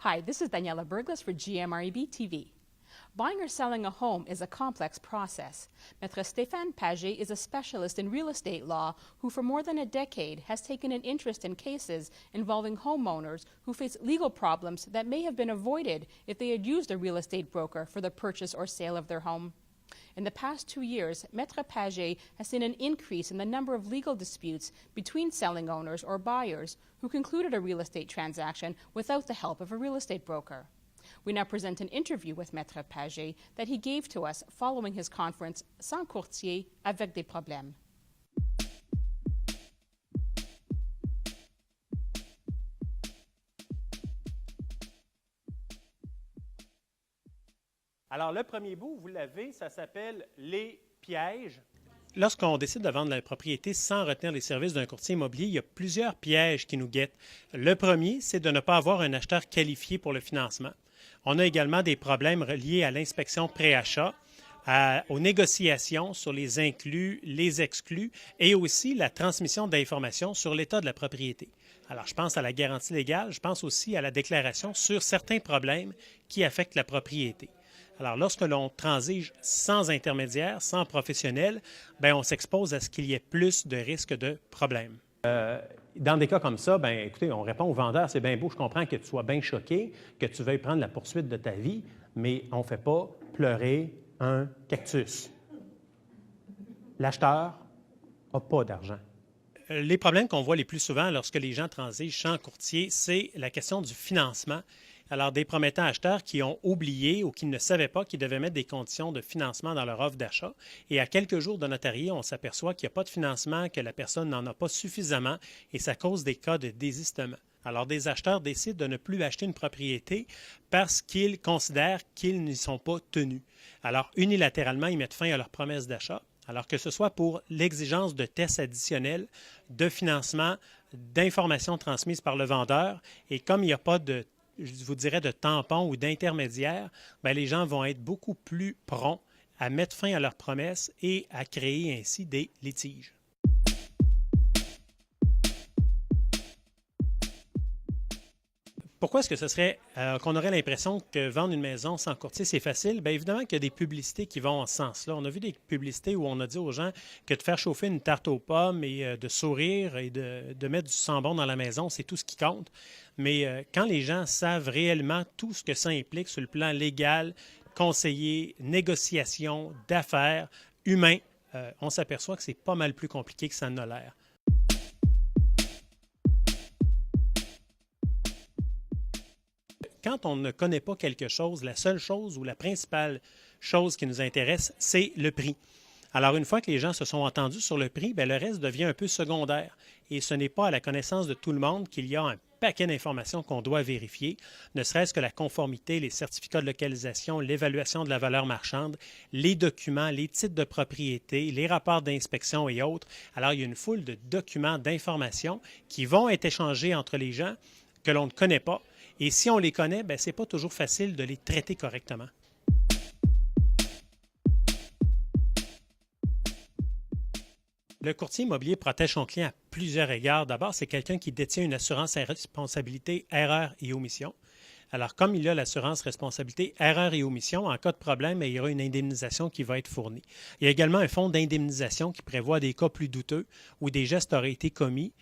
Hi, this is Daniela Burglas for GMREB TV. Buying or selling a home is a complex process. Maître Stéphane Paget is a specialist in real estate law who for more than a decade has taken an interest in cases involving homeowners who face legal problems that may have been avoided if they had used a real estate broker for the purchase or sale of their home. In the past 2 years, Maître Paget has seen an increase in the number of legal disputes between selling owners or buyers who concluded a real estate transaction without the help of a real estate broker. We now present an interview with Maître Paget that he gave to us following his conference Sans courtier avec des problèmes. Alors, le premier bout, vous l'avez, ça s'appelle les pièges. Lorsqu'on décide de vendre la propriété sans retenir les services d'un courtier immobilier, il y a plusieurs pièges qui nous guettent. Le premier, c'est de ne pas avoir un acheteur qualifié pour le financement. On a également des problèmes liés à l'inspection pré-achat, aux négociations sur les inclus, les exclus et aussi la transmission d'informations sur l'état de la propriété. Alors, je pense à la garantie légale, je pense aussi à la déclaration sur certains problèmes qui affectent la propriété. Alors, lorsque l'on transige sans intermédiaire, sans professionnel, bien, on s'expose à ce qu'il y ait plus de risques de problèmes. Dans des cas comme ça, bien, écoutez, on répond au vendeur, c'est bien beau, je comprends que tu sois bien choqué, que tu veuilles prendre la poursuite de ta vie, mais on ne fait pas pleurer un cactus. L'acheteur n'a pas d'argent. Les problèmes qu'on voit les plus souvent lorsque les gens transigent sans courtier, c'est la question du financement. Alors, des promettants acheteurs qui ont oublié ou qui ne savaient pas qu'ils devaient mettre des conditions de financement dans leur offre d'achat. Et à quelques jours de notarié, on s'aperçoit qu'il n'y a pas de financement, que la personne n'en a pas suffisamment et ça cause des cas de désistement. Alors, des acheteurs décident de ne plus acheter une propriété parce qu'ils considèrent qu'ils n'y sont pas tenus. Alors, unilatéralement, ils mettent fin à leur promesse d'achat. Alors que ce soit pour l'exigence de tests additionnels, de financement, d'informations transmises par le vendeur, et comme il n'y a pas de je vous dirais, de tampons ou d'intermédiaires, bien, les gens vont être beaucoup plus prompts à mettre fin à leurs promesses et à créer ainsi des litiges. Pourquoi est-ce que ce serait qu'on aurait l'impression que vendre une maison sans courtier, c'est facile? Bien, évidemment qu'il y a des publicités qui vont en ce sens-là. On a vu des publicités où on a dit aux gens que de faire chauffer une tarte aux pommes et de sourire et de mettre du sambon dans la maison, c'est tout ce qui compte. Mais quand les gens savent réellement tout ce que ça implique sur le plan légal, conseiller, négociation, d'affaires, humain, on s'aperçoit que c'est pas mal plus compliqué que ça en a l'air. Quand on ne connaît pas quelque chose, la seule chose ou la principale chose qui nous intéresse, c'est le prix. Alors, une fois que les gens se sont entendus sur le prix, bien, le reste devient un peu secondaire. Et ce n'est pas à la connaissance de tout le monde qu'il y a un paquet d'informations qu'on doit vérifier, ne serait-ce que la conformité, les certificats de localisation, l'évaluation de la valeur marchande, les documents, les titres de propriété, les rapports d'inspection et autres. Alors, il y a une foule de documents, d'informations qui vont être échangés entre les gens que l'on ne connaît pas. Et si on les connaît, bien, ce n'est pas toujours facile de les traiter correctement. Le courtier immobilier protège son client à plusieurs égards. D'abord, c'est quelqu'un qui détient une assurance à responsabilité erreur et omission. Alors, comme il a l'assurance responsabilité erreur et omission, en cas de problème, il y aura une indemnisation qui va être fournie. Il y a également un fonds d'indemnisation qui prévoit des cas plus douteux où des gestes auraient été commis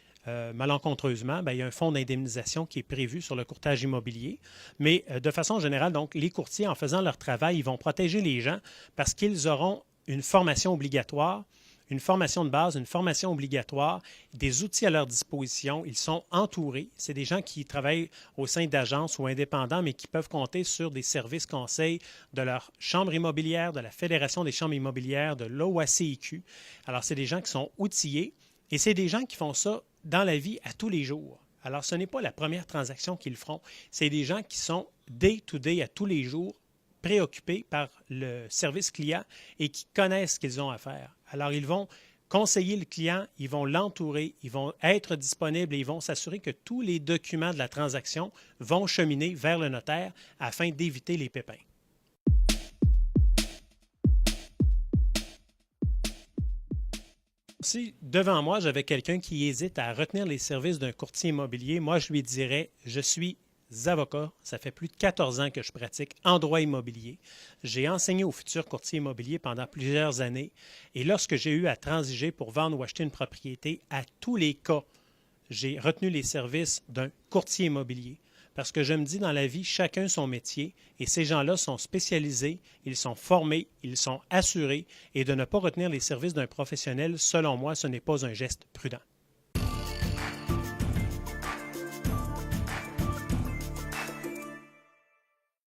malencontreusement. Bien, il y a un fonds d'indemnisation qui est prévu sur le courtage immobilier. Mais de façon générale, donc, les courtiers, en faisant leur travail, ils vont protéger les gens parce qu'ils auront une formation obligatoire, une formation de base, une formation obligatoire, des outils à leur disposition. Ils sont entourés. C'est des gens qui travaillent au sein d'agences ou indépendants, mais qui peuvent compter sur des services conseils de leur chambre immobilière, de la Fédération des chambres immobilières, de l'OACIQ. Alors, c'est des gens qui sont outillés et c'est des gens qui font ça dans la vie à tous les jours. Alors, ce n'est pas la première transaction qu'ils feront. C'est des gens qui sont day-to-day, à tous les jours, préoccupés par le service client et qui connaissent ce qu'ils ont à faire. Alors, ils vont conseiller le client, ils vont l'entourer, ils vont être disponibles et ils vont s'assurer que tous les documents de la transaction vont cheminer vers le notaire afin d'éviter les pépins. Si devant moi, j'avais quelqu'un qui hésite à retenir les services d'un courtier immobilier, moi, je lui dirais, je suis avocats. Ça fait plus de 14 ans que je pratique en droit immobilier. J'ai enseigné aux futurs courtiers immobiliers pendant plusieurs années. Et lorsque j'ai eu à transiger pour vendre ou acheter une propriété, à tous les cas, j'ai retenu les services d'un courtier immobilier. Parce que je me dis, dans la vie, chacun son métier, et ces gens-là sont spécialisés, ils sont formés, ils sont assurés, et de ne pas retenir les services d'un professionnel, selon moi, ce n'est pas un geste prudent.